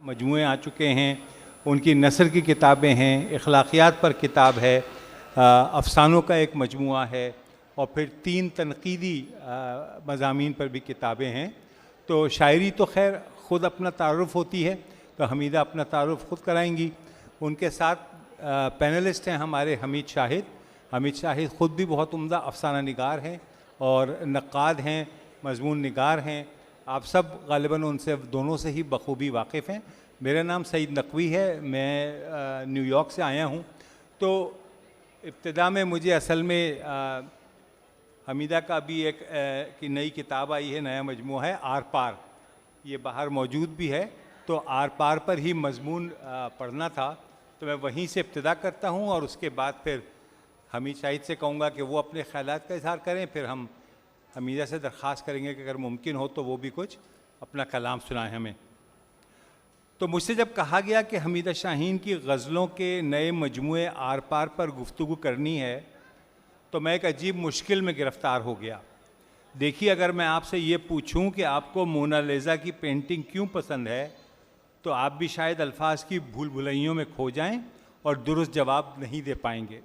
مجموعے آ چکے ہیں، ان کی نثر کی کتابیں ہیں، اخلاقیات پر کتاب ہے، افسانوں کا ایک مجموعہ ہے، اور پھر 3 تنقیدی مضامین پر بھی کتابیں ہیں۔ تو شاعری تو خیر خود اپنا تعارف ہوتی ہے، تو حمیدہ اپنا تعارف خود کرائیں گی۔ ان کے ساتھ پینلسٹ ہیں ہمارے حمید شاہد خود بھی بہت عمدہ افسانہ نگار ہیں اور نقاد ہیں، مضمون نگار ہیں۔ آپ سب غالباً ان سے دونوں سے ہی بخوبی واقف ہیں۔ میرا نام سعید نقوی ہے، میں نیو یارک سے آیا ہوں۔ تو ابتدا میں مجھے اصل میں حمیدہ کا بھی ایک کی نئی کتاب آئی ہے، نیا مجموعہ ہے آر پار، یہ باہر موجود بھی ہے، تو آر پار پر ہی مضمون پڑھنا تھا، تو میں وہیں سے ابتدا کرتا ہوں اور اس کے بعد پھر حمید شاہد سے کہوں گا کہ وہ اپنے خیالات کا اظہار کریں، پھر ہم حمیدہ سے درخواست کریں گے کہ اگر ممکن ہو تو وہ بھی کچھ اپنا کلام سنائیں ہمیں۔ تو مجھ سے جب کہا گیا کہ حمیدہ شاہین کی غزلوں کے نئے مجموعے آر پار پر گفتگو کرنی ہے، تو میں ایک عجیب مشکل میں گرفتار ہو گیا۔ دیکھیے، اگر میں آپ سے یہ پوچھوں کہ آپ کو مونالیزا کی پینٹنگ کیوں پسند ہے، تو آپ بھی شاید الفاظ کی بھول بھلائیوں میں کھو جائیں اور درست جواب نہیں دے پائیں گے۔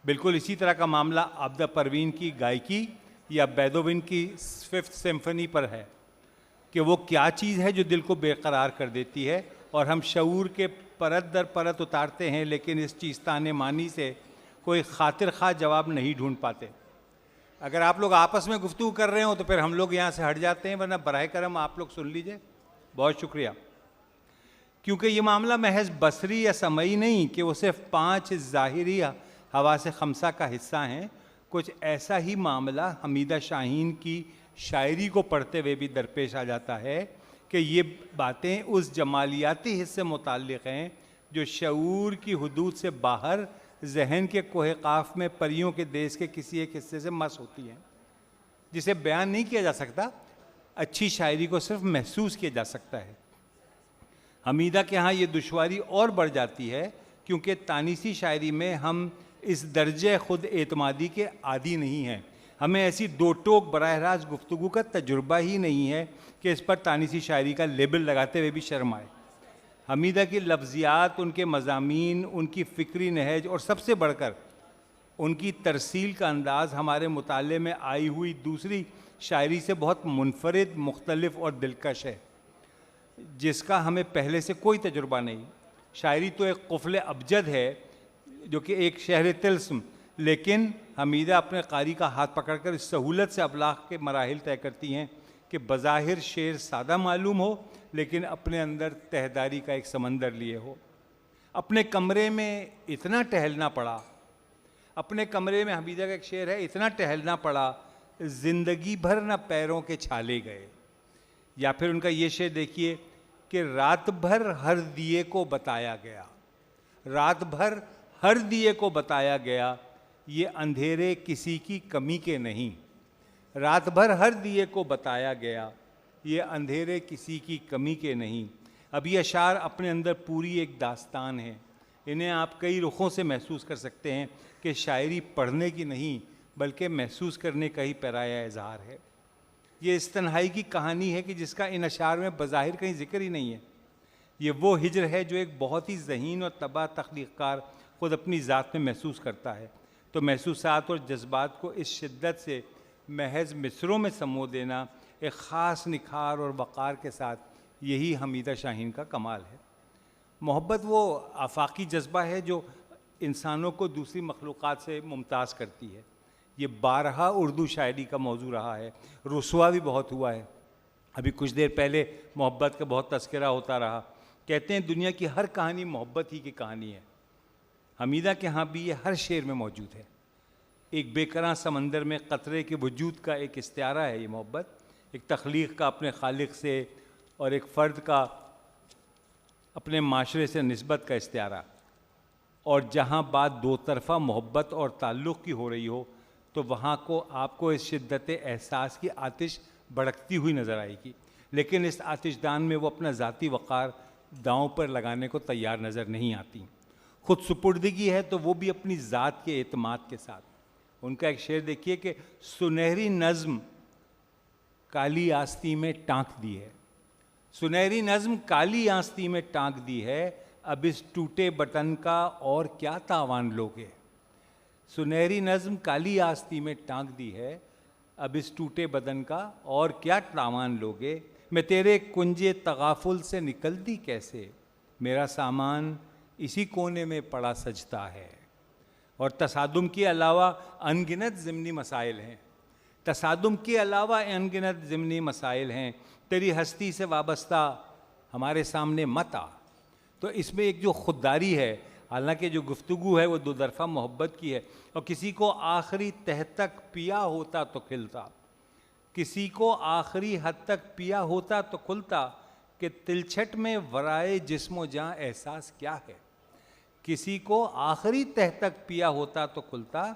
بالکل اسی طرح کا معاملہ عابدہ پروین کی گائیکی یا بیتھوون کی 5th سمفنی پر ہے کہ وہ کیا چیز ہے جو دل کو بے قرار کر دیتی ہے، اور ہم شعور کے پرت در پرت اتارتے ہیں، لیکن اس چیستان معنی سے کوئی خاطر خواہ جواب نہیں ڈھونڈ پاتے۔ اگر آپ لوگ آپس میں گفتگو کر رہے ہوں تو پھر ہم لوگ یہاں سے ہٹ جاتے ہیں، ورنہ براہ کرم آپ لوگ سن لیجئے۔ بہت شکریہ۔ کیونکہ یہ معاملہ محض بصری یا سمعی نہیں کہ وہ صرف 5 ظاہری حواس خمسہ کا حصہ ہیں، کچھ ایسا ہی معاملہ حمیدہ شاہین کی شاعری کو پڑھتے ہوئے بھی درپیش آ جاتا ہے کہ یہ باتیں اس جمالیاتی حصے متعلق ہیں جو شعور کی حدود سے باہر ذہن کے کوہ قاف میں پریوں کے دیس کے کسی ایک حصے سے مس ہوتی ہیں، جسے بیان نہیں کیا جا سکتا، اچھی شاعری کو صرف محسوس کیا جا سکتا ہے۔ حمیدہ کے ہاں یہ دشواری اور بڑھ جاتی ہے کیونکہ تانیسی شاعری میں ہم اس درجہ خود اعتمادی کے عادی نہیں ہیں، ہمیں ایسی دو ٹوک براہ راست گفتگو کا تجربہ ہی نہیں ہے کہ اس پر تانیسی شاعری کا لیبل لگاتے ہوئے بھی شرم آئے۔ حمیدہ کی لفظیات، ان کے مضامین، ان کی فکری نہج اور سب سے بڑھ کر ان کی ترسیل کا انداز ہمارے مطالعے میں آئی ہوئی دوسری شاعری سے بہت منفرد، مختلف اور دلکش ہے، جس کا ہمیں پہلے سے کوئی تجربہ نہیں۔ شاعری تو ایک قفل ابجد ہے جو کہ ایک شہر طلسم، لیکن حمیدہ اپنے قاری کا ہاتھ پکڑ کر اس سہولت سے ابلاغ کے مراحل طے کرتی ہیں کہ بظاہر شعر سادہ معلوم ہو، لیکن اپنے اندر تہداری کا ایک سمندر لیے ہو۔ اپنے کمرے میں اتنا ٹہلنا پڑا، اپنے کمرے میں حمیدہ کا ایک شعر ہے، اتنا ٹہلنا پڑا زندگی بھر نہ پیروں کے چھالے گئے۔ یا پھر ان کا یہ شعر دیکھیے کہ رات بھر ہر دیے کو بتایا گیا، رات بھر ہر دیے کو بتایا گیا، یہ اندھیرے کسی کی کمی کے نہیں، رات بھر ہر دیے کو بتایا گیا، یہ اندھیرے کسی کی کمی کے نہیں۔ اب یہ اشعار اپنے اندر پوری ایک داستان ہے، انہیں آپ کئی رخوں سے محسوس کر سکتے ہیں کہ شاعری پڑھنے کی نہیں بلکہ محسوس کرنے کا ہی پیرایا اظہار ہے۔ یہ اس تنہائی کی کہانی ہے کہ جس کا ان اشعار میں بظاہر کہیں ذکر ہی نہیں ہے۔ یہ وہ ہجر ہے جو ایک بہت ہی ذہین اور تباہ تخلیق کار خود اپنی ذات میں محسوس کرتا ہے۔ تو محسوسات اور جذبات کو اس شدت سے محض مصروں میں سمو دینا ایک خاص نکھار اور وقار کے ساتھ، یہی حمیدہ شاہین کا کمال ہے۔ محبت وہ آفاقی جذبہ ہے جو انسانوں کو دوسری مخلوقات سے ممتاز کرتی ہے۔ یہ بارہا اردو شاعری کا موضوع رہا ہے، رسوا بھی بہت ہوا ہے۔ ابھی کچھ دیر پہلے محبت کا بہت تذکرہ ہوتا رہا۔ کہتے ہیں دنیا کی ہر کہانی محبت ہی کی کہانی ہے۔ حمیدہ کے ہاں بھی یہ ہر شعر میں موجود ہے۔ ایک بے کراں سمندر میں قطرے کے وجود کا ایک استعارہ ہے یہ محبت، ایک تخلیق کا اپنے خالق سے اور ایک فرد کا اپنے معاشرے سے نسبت کا استعارہ۔ اور جہاں بات دو طرفہ محبت اور تعلق کی ہو رہی ہو تو وہاں کو آپ کو اس شدت احساس کی آتش بھڑکتی ہوئی نظر آئے گی، لیکن اس آتش دان میں وہ اپنا ذاتی وقار داؤں پر لگانے کو تیار نظر نہیں آتی۔ خود سپردگی ہے تو وہ بھی اپنی ذات کے اعتماد کے ساتھ۔ ان کا ایک شعر دیکھیے کہ سنہری نظم کالی آستی میں ٹانک دی ہے، سنہری نظم کالی آستی میں ٹانک دی ہے، اب اس ٹوٹے بٹن کا اور کیا تاوان لوگے. سنہری نظم کالی آستی میں ٹانک دی ہے، اب اس ٹوٹے بدن کا اور کیا تاوان لوگے. میں تیرے کنجے تغافل سے نکل دی کیسے، میرا سامان اسی کونے میں پڑا سجتا ہے. اور تصادم کے علاوہ ان گنت ضمنی مسائل ہیں، تصادم کے علاوہ ان گنت ضمنی مسائل ہیں. تیری ہستی سے وابستہ ہمارے سامنے مت آ. تو اس میں ایک جو خودداری ہے، حالانکہ جو گفتگو ہے وہ دو طرفہ محبت کی ہے. اور کسی کو آخری تہ تک پیا ہوتا تو کھلتا، کسی کو آخری حد تک پیا ہوتا تو کھلتا، کہ تلچھٹ میں ورائے جسم و جاں احساس کیا ہے. کسی کو آخری تہ تک پیا ہوتا تو کھلتا،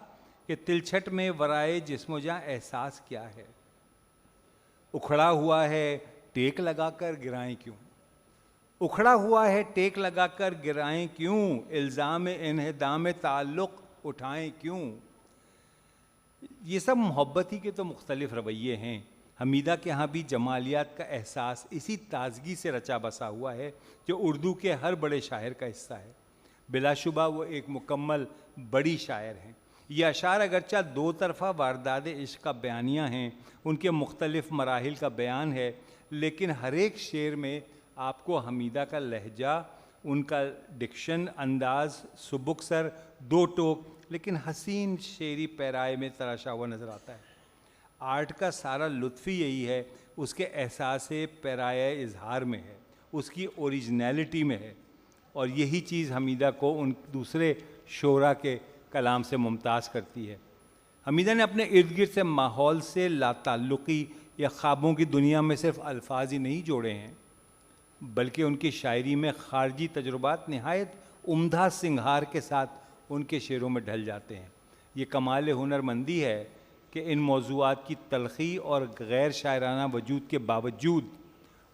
کہ تلچھٹ میں ورائے جسم و جاں احساس کیا ہے. اکھڑا ہوا ہے ٹیک لگا کر گرائیں کیوں، اکھڑا ہوا ہے ٹیک لگا کر گرائیں کیوں، الزام انہدام تعلق اٹھائیں کیوں. یہ سب محبت ہی کے تو مختلف رویے ہیں. حمیدہ کے ہاں بھی جمالیات کا احساس اسی تازگی سے رچا بسا ہوا ہے جو اردو کے ہر بڑے شاعر کا حصہ ہے. بلا شبہ وہ ایک مکمل بڑی شاعر ہیں. یہ اشعار اگرچہ دو طرفہ واردات عشق کا بیانیہ ہیں، ان کے مختلف مراحل کا بیان ہے، لیکن ہر ایک شعر میں آپ کو حمیدہ کا لہجہ، ان کا ڈکشن انداز سبک سر، دو ٹوک لیکن حسین شعری پیرائے میں تراشا ہوا نظر آتا ہے. آرٹ کا سارا لطف ہی یہی ہے، اس کے احساس پیرائے اظہار میں ہے، اس کی اوریجنیلٹی میں ہے. اور یہی چیز حمیدہ کو ان دوسرے شعراء کے کلام سے ممتاز کرتی ہے. حمیدہ نے اپنے ارد گرد سے ماحول سے لا تعلقی یا خوابوں کی دنیا میں صرف الفاظ ہی نہیں جوڑے ہیں، بلکہ ان کی شاعری میں خارجی تجربات نہایت عمدہ سنگھار کے ساتھ ان کے شعروں میں ڈھل جاتے ہیں. یہ کمال ہنرمندی ہے کہ ان موضوعات کی تلخی اور غیر شاعرانہ وجود کے باوجود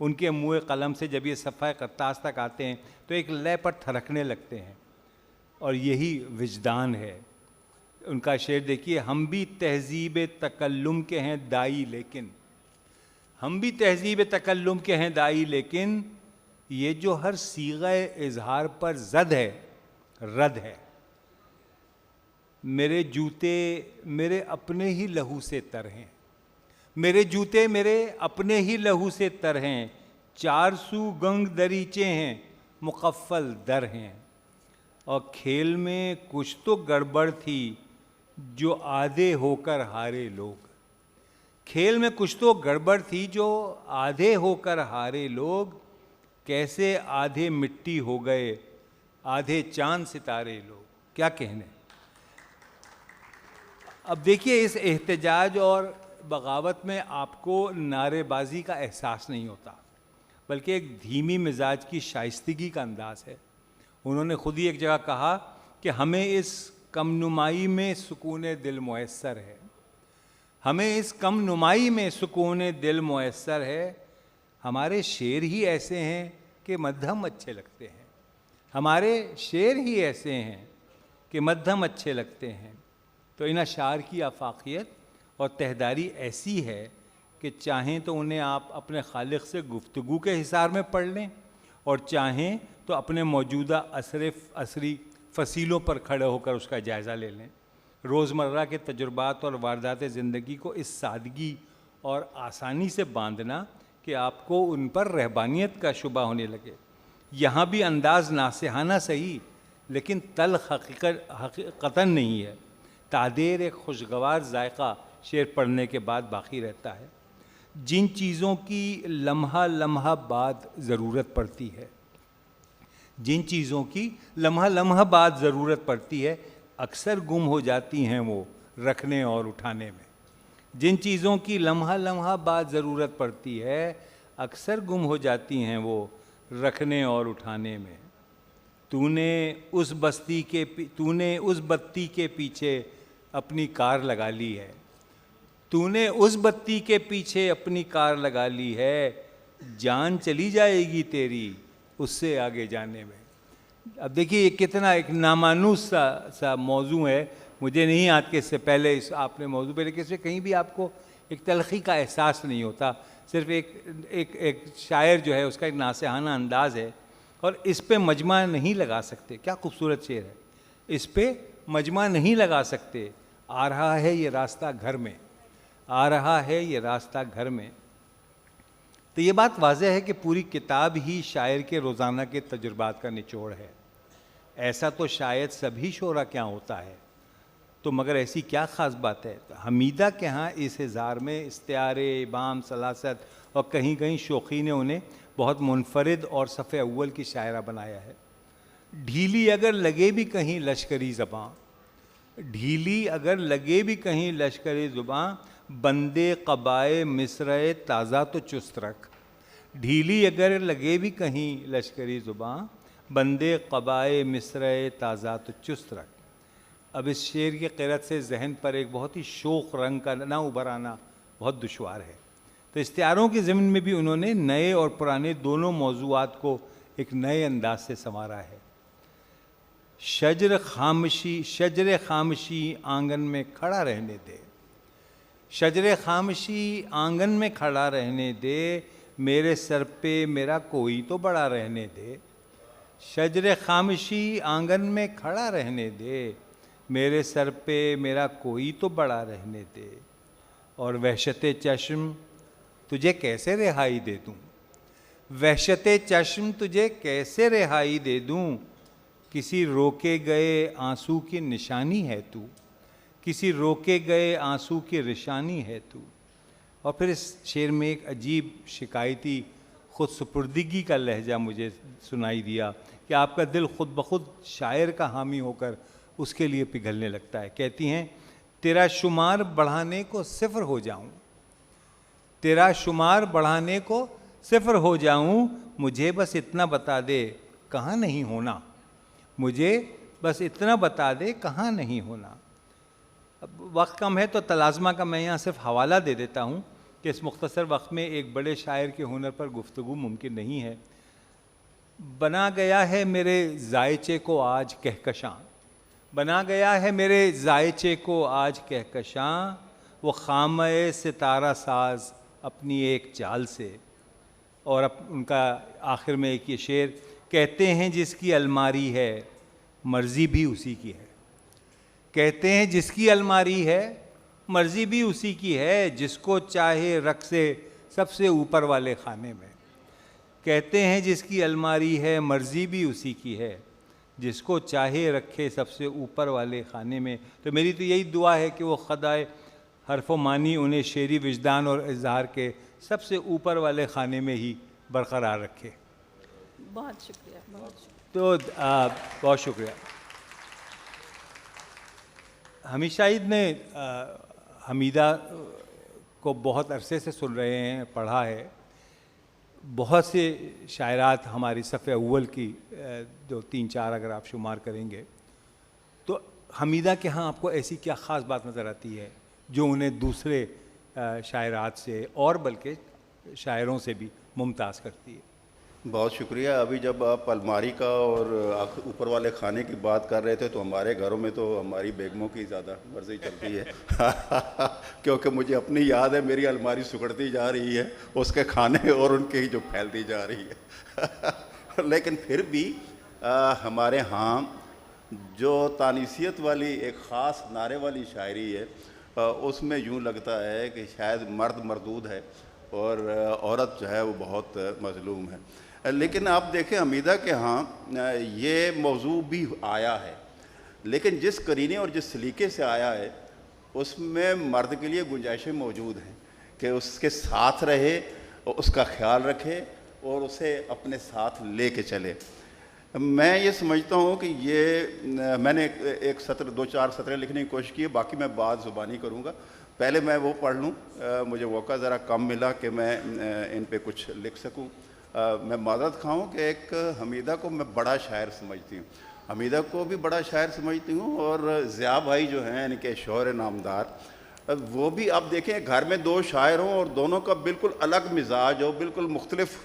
ان کے منہ قلم سے جب یہ صفحہ کرتاس تک آتے ہیں تو ایک لے پر تھرکنے لگتے ہیں. اور یہی وجدان ہے. ان کا شعر دیکھیے، ہم بھی تہذیب تکلم کے ہیں دائی، لیکن ہم بھی تہذیب تکلم کے ہیں دائی، لیکن یہ جو ہر صیغہ اظہار پر زد ہے رد ہے. میرے جوتے میرے اپنے ہی لہو سے تر ہیں، میرے جوتے میرے اپنے ہی لہو سے تر ہیں، 400 گنگ دریچے ہیں مقفل در ہیں. اور کھیل میں کچھ تو گڑبڑ تھی جو آدھے ہو کر ہارے لوگ، کھیل میں کچھ تو گڑبڑ تھی جو آدھے ہو کر ہارے لوگ، کیسے آدھے مٹی ہو گئے آدھے چاند ستارے لوگ. کیا کہنے. اب دیکھیے، اس احتجاج اور بغاوت میں آپ کو نعرے بازی کا احساس نہیں ہوتا، بلکہ ایک دھیمی مزاج کی شائستگی کا انداز ہے. انہوں نے خود ہی ایک جگہ کہا کہ ہمیں اس کم نمائی میں سکون دل میسر ہے، ہمیں اس کم نمائی میں سکون دل میسر ہے. ہمارے شعر ہی ایسے ہیں کہ مدھم اچھے لگتے ہیں، ہمارے شعر ہی ایسے ہیں کہ مدھم اچھے لگتے ہیں. تو ان اشعار کی آفاقیت اور تہداری ایسی ہے کہ چاہیں تو انہیں آپ اپنے خالق سے گفتگو کے حصار میں پڑھ لیں، اور چاہیں تو اپنے موجودہ عصری فصیلوں پر کھڑے ہو کر اس کا جائزہ لے لیں. روزمرہ کے تجربات اور واردات زندگی کو اس سادگی اور آسانی سے باندھنا کہ آپ کو ان پر رہبانیت کا شبہ ہونے لگے. یہاں بھی انداز ناصحانہ صحیح لیکن تلخ حقیقتاً نہیں ہے. تعدیر ایک خوشگوار ذائقہ شعر پڑھنے کے بعد باقی رہتا ہے. جن چیزوں کی لمحہ لمحہ بعد ضرورت پڑتی ہے، جن چیزوں کی لمحہ لمحہ بعد ضرورت پڑتی ہے، اکثر گم ہو جاتی ہیں وہ رکھنے اور اٹھانے میں. جن چیزوں کی لمحہ لمحہ بعد ضرورت پڑتی ہے، اکثر گم ہو جاتی ہیں وہ رکھنے اور اٹھانے میں. تو نے اس بتی کے پیچھے اپنی کار لگا لی ہے، تو نے اس بتی کے پیچھے اپنی کار لگا لی ہے، جان چلی جائے گی تیری اس سے آگے جانے میں. اب دیکھیے یہ کتنا ایک نامانوس سا موضوع ہے. مجھے نہیں یاد کہ اس سے پہلے آپ نے موضوع پہ لکھے، اس سے کہیں بھی آپ کو ایک تلخی کا احساس نہیں ہوتا، صرف ایک شاعر جو ہے اس کا ایک ناصحانہ انداز ہے، اور اس پہ مجمع نہیں لگا سکتے. کیا خوبصورت شعر ہے. اس پہ مجمع نہیں لگا سکتے. آ رہا ہے یہ راستہ گھر میں، آ رہا ہے یہ راستہ گھر میں. تو یہ بات واضح ہے کہ پوری کتاب ہی شاعر کے روزانہ کے تجربات کا نچوڑ ہے. ایسا تو شاید سبھی شعرا کیا ہوتا ہے، تو مگر ایسی کیا خاص بات ہے. حمیدہ کے ہاں اس اظہار میں استعارے، ابہام، سلاست اور کہیں کہیں شوخی نے انہیں بہت منفرد اور صف اول کی شاعرہ بنایا ہے. ڈھیلی اگر لگے بھی کہیں لشکری زباں، ڈھیلی اگر لگے بھی کہیں لشکری زباں، بندے قبائے مصرعِ تازہ تو چست رکھ. ڈھیلی اگر لگے بھی کہیں لشکری زباں، بندے قبائے مصرعِ تازہ تو چست رکھ. اب اس شعر کی قرأت سے ذہن پر ایک بہت ہی شوق رنگ کا نہ ابھر آنا بہت دشوار ہے. تو استعاروں کے ضمن میں بھی انہوں نے نئے اور پرانے دونوں موضوعات کو ایک نئے انداز سے سنوارا ہے. شجر خامشی آنگن میں کھڑا رہنے دے، شجر خامشی آنگن میں کھڑا رہنے دے، میرے سر پہ میرا کوئی تو بڑا رہنے دے. شجر خامشی آنگن میں کھڑا رہنے دے، میرے سر پہ میرا کوئی تو بڑا رہنے دے. اور وحشت چشم تجھے کیسے رہائی دے دوں، وحشت چشم تجھے کیسے رہائی دے دوں، کسی روکے گئے آنسو کی نشانی ہے تو، کسی روکے گئے آنسو کی نشانی ہے تو. اور پھر اس شعر میں ایک عجیب شکایتی خود سپردگی کا لہجہ مجھے سنائی دیا کہ آپ کا دل خود بخود شاعر کا حامی ہو کر اس کے لیے پگھلنے لگتا ہے. کہتی ہیں تیرا شمار بڑھانے کو صفر ہو جاؤں، تیرا شمار بڑھانے کو صفر ہو جاؤں، مجھے بس اتنا بتا دے کہاں نہیں ہونا، مجھے بس اتنا بتا دے کہاں نہیں ہونا. اب وقت کم ہے تو تلازمہ کا میں یہاں صرف حوالہ دے دیتا ہوں کہ اس مختصر وقت میں ایک بڑے شاعر کے ہنر پر گفتگو ممکن نہیں ہے. بنا گیا ہے میرے ذائچے کو آج کہکشاں، بنا گیا ہے میرے ذائچے کو آج کہکشاں، وہ خامہ ستارہ ساز اپنی ایک چال سے. اور ان کا آخر میں ایک یہ شعر، کہتے ہیں جس کی الماری ہے مرضی بھی اسی کی ہے، کہتے ہیں جس کی الماری ہے مرضی بھی اسی کی ہے، جس کو چاہے رکھ سے سب سے اوپر والے خانے میں. کہتے ہیں جس کی الماری ہے مرضی بھی اسی کی ہے، جس کو چاہے رکھے سب سے اوپر والے خانے میں. تو میری تو یہی دعا ہے کہ وہ خدائے حرف و معنی انہیں شعری وجدان اور اظہار کے سب سے اوپر والے خانے میں ہی برقرار رکھے. بہت شکریہ، بہت شکریہ. تو بہت شکریہ. حمید شاہد نے حمیدہ کو بہت عرصے سے سن رہے ہیں، پڑھا ہے. بہت سے شاعرات ہماری صف اول کی جو 3-4 اگر آپ شمار کریں گے، تو حمیدہ کے ہاں آپ کو ایسی کیا خاص بات نظر آتی ہے جو انہیں دوسرے شاعرات سے اور بلکہ شاعروں سے بھی ممتاز کرتی ہے؟ بہت شکریہ. ابھی جب آپ الماری کا اور اوپر والے کھانے کی بات کر رہے تھے تو ہمارے گھروں میں تو ہماری بیگموں کی زیادہ مرضی چلتی ہے کیونکہ مجھے اپنی یاد ہے میری الماری سکڑتی جا رہی ہے، اس کے کھانے اور ان کے جو پھیلتی جا رہی ہے لیکن پھر بھی ہمارے ہاں جو تانیثیت والی ایک خاص نعرے والی شاعری ہے، اس میں یوں لگتا ہے کہ شاید مرد مردود ہے اور عورت جو ہے وہ بہت مظلوم ہے. لیکن آپ دیکھیں حمیدہ کے ہاں یہ موضوع بھی آیا ہے، لیکن جس قرینے اور جس سلیقے سے آیا ہے اس میں مرد کے لیے گنجائشیں موجود ہیں کہ اس کے ساتھ رہے، اس کا خیال رکھے اور اسے اپنے ساتھ لے کے چلے. میں یہ سمجھتا ہوں کہ یہ میں نے ایک سطر 2-4 سطریں لکھنے کی کوشش کی ہے، باقی میں بات زبانی کروں گا. پہلے میں وہ پڑھ لوں، مجھے موقع ذرا کم ملا کہ میں ان پہ کچھ لکھ سکوں. میں معذرت خواہ ہوں کہ ایک حمیدہ کو میں بڑا شاعر سمجھتی ہوں، حمیدہ کو بھی بڑا شاعر سمجھتی ہوں، اور ضیاء بھائی جو ہیں ان کے شوہر نامدار، وہ بھی آپ دیکھیں گھر میں 2 شاعر ہوں اور دونوں کا بالکل الگ مزاج ہو، بالکل مختلف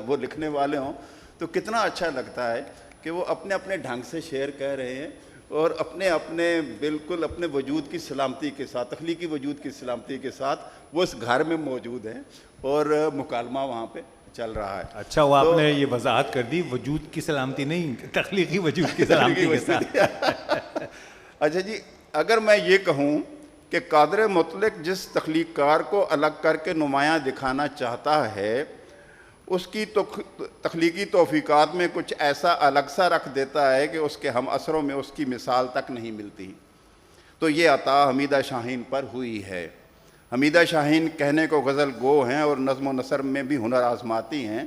وہ لکھنے والے ہوں، تو کتنا اچھا لگتا ہے کہ وہ اپنے اپنے ڈھنگ سے شعر کہہ رہے ہیں اور اپنے اپنے بالکل اپنے وجود کی سلامتی کے ساتھ، تخلیقی وجود کی سلامتی کے ساتھ وہ اس گھر میں موجود ہیں اور مکالمہ وہاں پہ چل رہا ہے. اچھا وہ آپ نے یہ وضاحت کر دی، وجود کی سلامتی نہیں، تخلیقی وجود کی سلامتی کے ساتھ. اچھا جی، اگر میں یہ کہوں کہ قادر مطلق جس تخلیق کار کو الگ کر کے نمایاں دکھانا چاہتا ہے اس کی تو تخلیقی توفیقات میں کچھ ایسا الگ سا رکھ دیتا ہے کہ اس کے ہم اثروں میں اس کی مثال تک نہیں ملتی، تو یہ عطا حمیدہ شاہین پر ہوئی ہے. حمیدہ شاہین کہنے کو غزل گو ہیں اور نظم و نثر میں بھی ہنر آزماتی ہیں،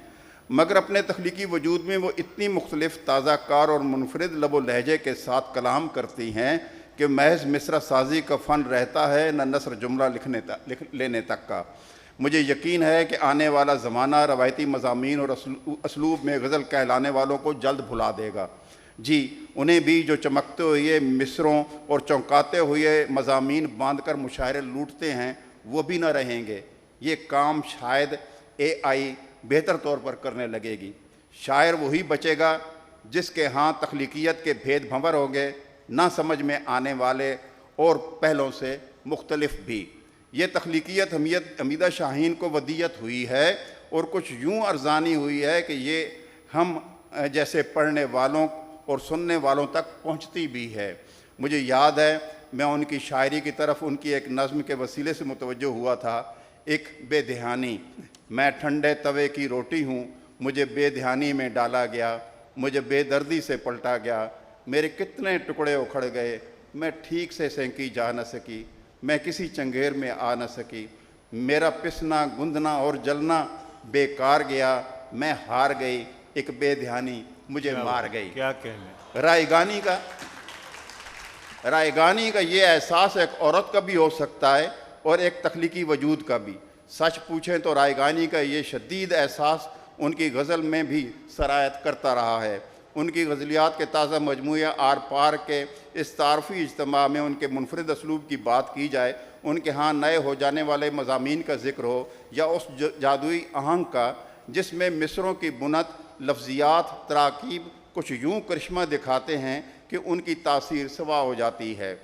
مگر اپنے تخلیقی وجود میں وہ اتنی مختلف تازہ کار اور منفرد لب و لہجے کے ساتھ کلام کرتی ہیں کہ محض مصرع سازی کا فن رہتا ہے نہ نثر جملہ لکھ لینے تک کا. مجھے یقین ہے کہ آنے والا زمانہ روایتی مضامین اور اسلوب میں غزل کہلانے والوں کو جلد بھلا دے گا. جی انہیں بھی جو چمکتے ہوئے مصروں اور چونکاتے ہوئے مضامین باندھ کر مشاعرے لوٹتے ہیں وہ بھی نہ رہیں گے. یہ کام شاید اے آئی بہتر طور پر کرنے لگے گی. شاعر وہی بچے گا جس کے ہاں تخلیقیت کے بھید بھنور ہوں گے، نہ سمجھ میں آنے والے اور پہلوں سے مختلف بھی. یہ تخلیقیت حمیدہ شاہین کو ودیت ہوئی ہے اور کچھ یوں ارزانی ہوئی ہے کہ یہ ہم جیسے پڑھنے والوں اور سننے والوں تک پہنچتی بھی ہے. مجھے یاد ہے میں ان کی شاعری کی طرف ان کی ایک نظم کے وسیلے سے متوجہ ہوا تھا. ایک بے دھیانی، میں ٹھنڈے توے کی روٹی ہوں، مجھے بے دھیانی میں ڈالا گیا، مجھے بے دردی سے پلٹا گیا، میرے کتنے ٹکڑے اکھڑ گئے، میں ٹھیک سے سینکی جا نہ سکی، میں کسی چنگیر میں آ نہ سکی، میرا پسنا گندنا اور جلنا بیکار گیا، میں ہار گئی، ایک بے دھیانی مجھے مار گئی. کیا کہنے. رائگانی کا یہ احساس ایک عورت کا بھی ہو سکتا ہے اور ایک تخلیقی وجود کا بھی. سچ پوچھیں تو رائگانی کا یہ شدید احساس ان کی غزل میں بھی سرایت کرتا رہا ہے. ان کی غزلیات کے تازہ مجموعہ آر پار کے اس تعارفی اجتماع میں ان کے منفرد اسلوب کی بات کی جائے، ان کے ہاں نئے ہو جانے والے مضامین کا ذکر ہو یا اس جادوئی آہنگ کا جس میں مصروں کی بنت، لفظیات، تراکیب کچھ یوں کرشمہ دکھاتے ہیں کہ ان کی تاثیر سوا ہو جاتی ہے.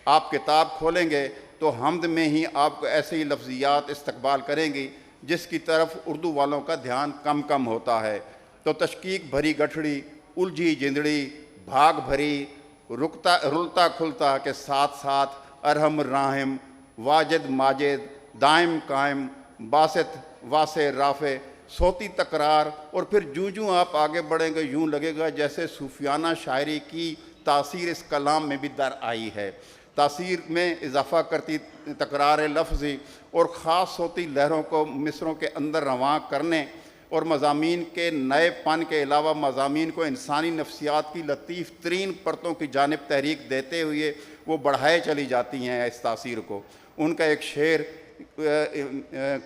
آپ کتاب کھولیں گے تو حمد میں ہی آپ کو ایسے ہی لفظیات استقبال کریں گی جس کی طرف اردو والوں کا دھیان کم ہوتا ہے. تو تشکیق بھری گٹھڑی، الجھی جندڑی، بھاگ بھری رلتا کھلتا کے ساتھ ساتھ ارحم راحم، واجد ماجد، دائم قائم، باسط واسع رافع، صوتی تکرار، اور پھر جوں آپ آگے بڑھیں گے یوں لگے گا جیسے صوفیانہ شاعری کی تاثیر اس کلام میں بھی در آئی ہے. تاثیر میں اضافہ کرتی تکرار لفظی اور خاص صوتی لہروں کو مصروں کے اندر رواں کرنے اور مضامین کے نئے پن کے علاوہ مضامین کو انسانی نفسیات کی لطیف ترین پرتوں کی جانب تحریک دیتے ہوئے وہ بڑھائے چلی جاتی ہیں اس تاثیر کو. ان کا ایک شعر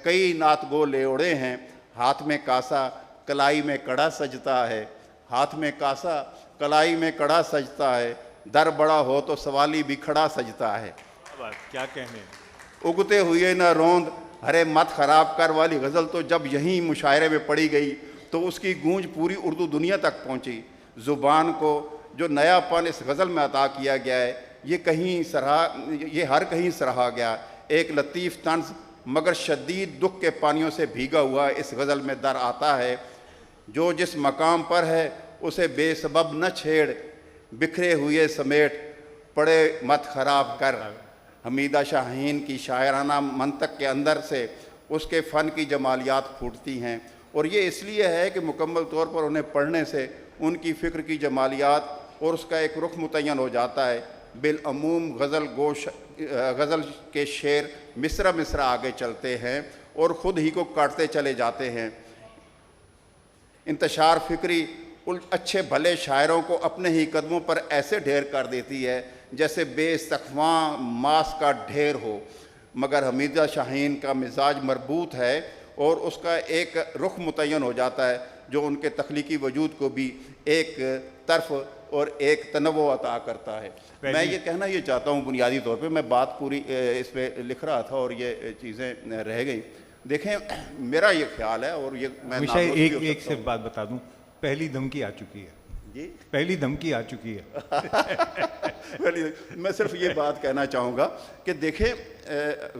کئی نعت گو لے اڑے ہیں، ہاتھ میں کاسا کلائی میں کڑا سجتا ہے، ہاتھ میں کاسا کلائی میں کڑا سجتا ہے، در بڑا ہو تو سوالی بھی کھڑا سجتا ہے. کیا کہنے. اگتے ہوئے نہ روند ہرے مت خراب کر والی غزل تو جب یہیں مشاعرے میں پڑھی گئی تو اس کی گونج پوری اردو دنیا تک پہنچی. زبان کو جو نیا پن اس غزل میں عطا کیا گیا ہے یہ ہر کہیں سراہا گیا. ایک لطیف طنز مگر شدید دکھ کے پانیوں سے بھیگا ہوا اس غزل میں در آتا ہے. جو جس مقام پر ہے اسے بے سبب نہ چھیڑ، بکھرے ہوئے سمیٹ پڑے مت خراب کر. حمیدہ شاہین کی شاعرانہ منطق کے اندر سے اس کے فن کی جمالیات پھوٹتی ہیں، اور یہ اس لیے ہے کہ مکمل طور پر انہیں پڑھنے سے ان کی فکر کی جمالیات اور اس کا ایک رخ متعین ہو جاتا ہے. بالعموم غزل کے شعر مصرع آگے چلتے ہیں اور خود ہی کو کاٹتے چلے جاتے ہیں. انتشار فکری اچھے بھلے شاعروں کو اپنے ہی قدموں پر ایسے ڈھیر کر دیتی ہے جیسے بے استقواں ماس کا ڈھیر ہو. مگر حمیدہ شاہین کا مزاج مربوط ہے اور اس کا ایک رخ متعین ہو جاتا ہے جو ان کے تخلیقی وجود کو بھی ایک طرف اور ایک تنوع عطا کرتا ہے. میں یہ کہنا یہ چاہتا ہوں بنیادی طور پہ، میں بات پوری اس پہ لکھ رہا تھا اور یہ چیزیں رہ گئیں. دیکھیں میرا یہ خیال ہے اور یہ میں ایک صرف بات بتا دوں، پہلی دھمکی آ چکی ہے. جی پہلی دھمکی آ چکی ہے. میں صرف یہ بات کہنا چاہوں گا کہ دیکھیں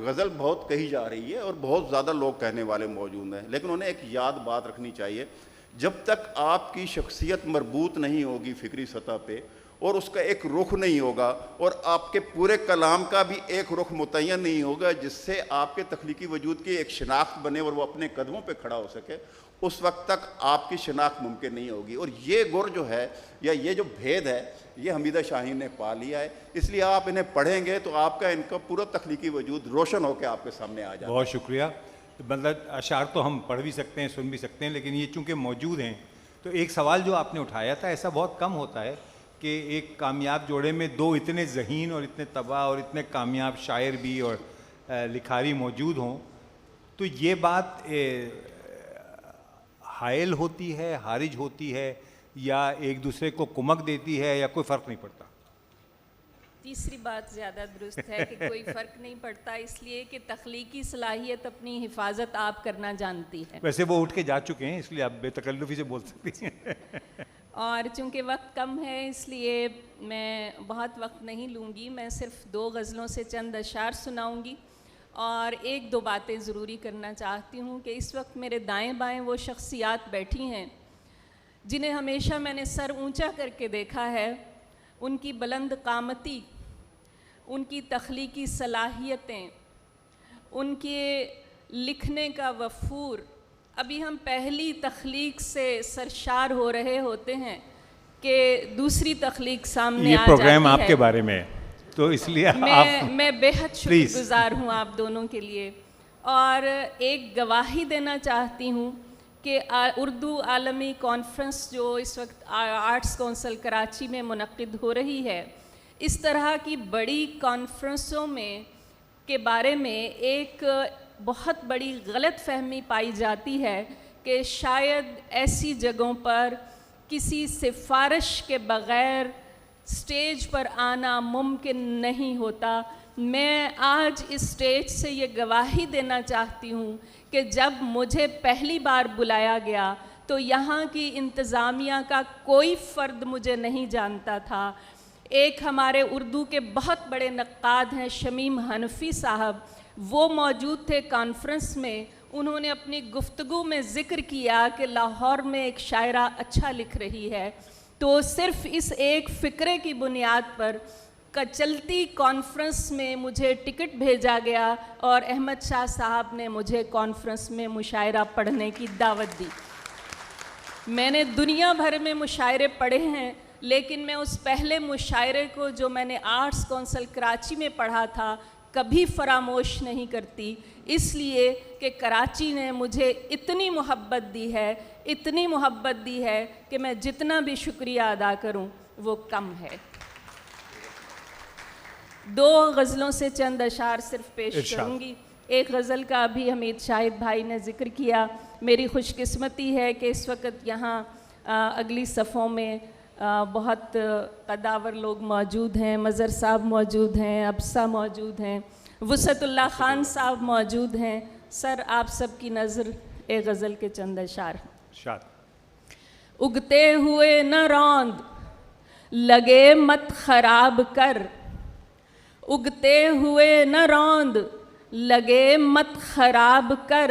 غزل بہت کہی جا رہی ہے اور بہت زیادہ لوگ کہنے والے موجود ہیں، لیکن انہیں ایک یاد بات رکھنی چاہیے، جب تک آپ کی شخصیت مربوط نہیں ہوگی فکری سطح پہ اور اس کا ایک رخ نہیں ہوگا اور آپ کے پورے کلام کا بھی ایک رخ متعین نہیں ہوگا جس سے آپ کے تخلیقی وجود کی ایک شناخت بنے اور وہ اپنے قدموں پہ کھڑا ہو سکے، اس وقت تک آپ کی شناخت ممکن نہیں ہوگی. اور یہ گر جو ہے یا یہ جو بھید ہے یہ حمیدہ شاہین نے پا لیا ہے، اس لیے آپ انہیں پڑھیں گے تو آپ کا ان کا پورا تخلیقی وجود روشن ہو کے آپ کے سامنے آ جائے گا. بہت شکریہ. مطلب اشعار تو ہم پڑھ بھی سکتے ہیں، سن بھی سکتے ہیں، لیکن یہ چونکہ موجود ہیں تو ایک سوال جو آپ نے اٹھایا تھا، ایسا بہت کم ہوتا ہے کہ ایک کامیاب جوڑے میں دو اتنے ذہین اور اتنے تباہ اور اتنے کامیاب شاعر بھی اور لکھاری موجود ہوں. تو یہ بات حائل ہوتی ہے، حارج ہوتی ہے، یا ایک دوسرے کو کمک دیتی ہے، یا کوئی فرق نہیں پڑتا؟ تیسری بات زیادہ درست ہے کہ کوئی فرق نہیں پڑتا، اس لیے کہ تخلیقی صلاحیت اپنی حفاظت آپ کرنا جانتی ہے. ویسے وہ اٹھ کے جا چکے ہیں، اس لیے آپ بے تکلفی سے بول سکتی ہیں. اور چونکہ وقت کم ہے اس لیے میں بہت وقت نہیں لوں گی، میں صرف 2 غزلوں سے چند اشعار سناؤں گی اور 1-2 باتیں ضروری کرنا چاہتی ہوں کہ اس وقت میرے دائیں بائیں وہ شخصیات بیٹھی ہیں جنہیں ہمیشہ میں نے سر اونچا کر کے دیکھا ہے. ان کی بلند قامتی، ان کی تخلیقی صلاحیتیں، ان کے لکھنے کا وفور، ابھی ہم پہلی تخلیق سے سرشار ہو رہے ہوتے ہیں کہ دوسری تخلیق سامنے آ جاتی ہے. یہ پروگرام آپ کے بارے میں ہے تو اس لیے میں بے حد شکر گزار ہوں آپ دونوں کے لیے، اور ایک گواہی دینا چاہتی ہوں کہ اردو عالمی کانفرنس جو اس وقت آرٹس کونسل کراچی میں منعقد ہو رہی ہے، اس طرح کی بڑی کانفرنسوں میں کے بارے میں ایک بہت بڑی غلط فہمی پائی جاتی ہے کہ شاید ایسی جگہوں پر کسی سفارش کے بغیر سٹیج پر آنا ممکن نہیں ہوتا. میں آج اس سٹیج سے یہ گواہی دینا چاہتی ہوں کہ جب مجھے پہلی بار بلایا گیا تو یہاں کی انتظامیہ کا کوئی فرد مجھے نہیں جانتا تھا. ایک ہمارے اردو کے بہت بڑے نقاد ہیں شمیم حنفی صاحب، وہ موجود تھے کانفرنس میں. انہوں نے اپنی گفتگو میں ذکر کیا کہ لاہور میں ایک شاعرہ اچھا لکھ رہی ہے، تو صرف اس ایک فکرے کی بنیاد پر چلتی کانفرنس میں مجھے ٹکٹ بھیجا گیا اور احمد شاہ صاحب نے مجھے کانفرنس میں مشاعرہ پڑھنے کی دعوت دی. میں نے دنیا بھر میں مشاعرے پڑھے ہیں، لیکن میں اس پہلے مشاعرے کو جو میں نے آرٹس کونسل کراچی میں پڑھا تھا کبھی فراموش نہیں کرتی، اس لیے کہ کراچی نے مجھے اتنی محبت دی ہے، اتنی محبت دی ہے کہ میں جتنا بھی شکریہ ادا کروں وہ کم ہے. 2 غزلوں سے چند اشعار صرف پیش کروں گی. ایک غزل کا ابھی حمید شاہد بھائی نے ذکر کیا. میری خوش قسمتی ہے کہ اس وقت یہاں اگلی صفوں میں بہت قداور لوگ موجود ہیں. مظہر صاحب موجود ہیں، ابسا موجود ہیں، وسعت اللہ خان صاحب موجود ہیں. سر آپ سب کی نظر ایک غزل کے چند اشعار. اگتے ہوئے نہ روند لگے مت خراب کر، اگتے ہوئے نہ روند لگے مت خراب کر،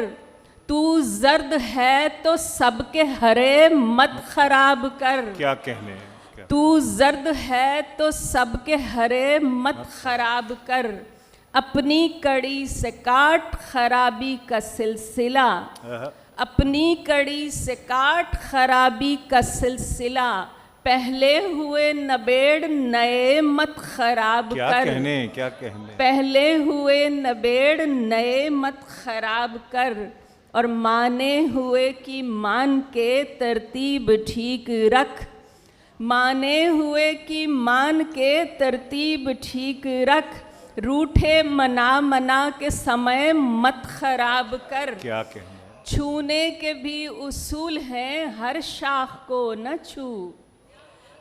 تو زرد ہے تو سب کے ہرے مت خراب کر. کیا کہنے ہیں، تو زرد ہے تو سب کے ہرے مت خراب کر، اپنی کڑی سے کاٹ خرابی کا سلسلہ، اپنی کڑی سے کاٹ خرابی کا سلسلہ، پہلے ہوئے نبیڑ نئے مت خراب کر. کیا کہنے پہلے ہوئے نبیڑ نئے مت خراب کر، اور مانے ہوئے کی مان کے ترتیب ٹھیک رکھ، مانے ہوئے کی مان کے ترتیب ٹھیک رکھ، روٹھے منا منا کے سمے مت خراب کر. کیا کہنے چھونے کے بھی اصول ہیں ہر شاخ کو نہ چھو،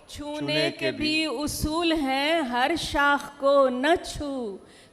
چھونے کے بھی اصول ہیں ہر شاخ کو نہ چھو،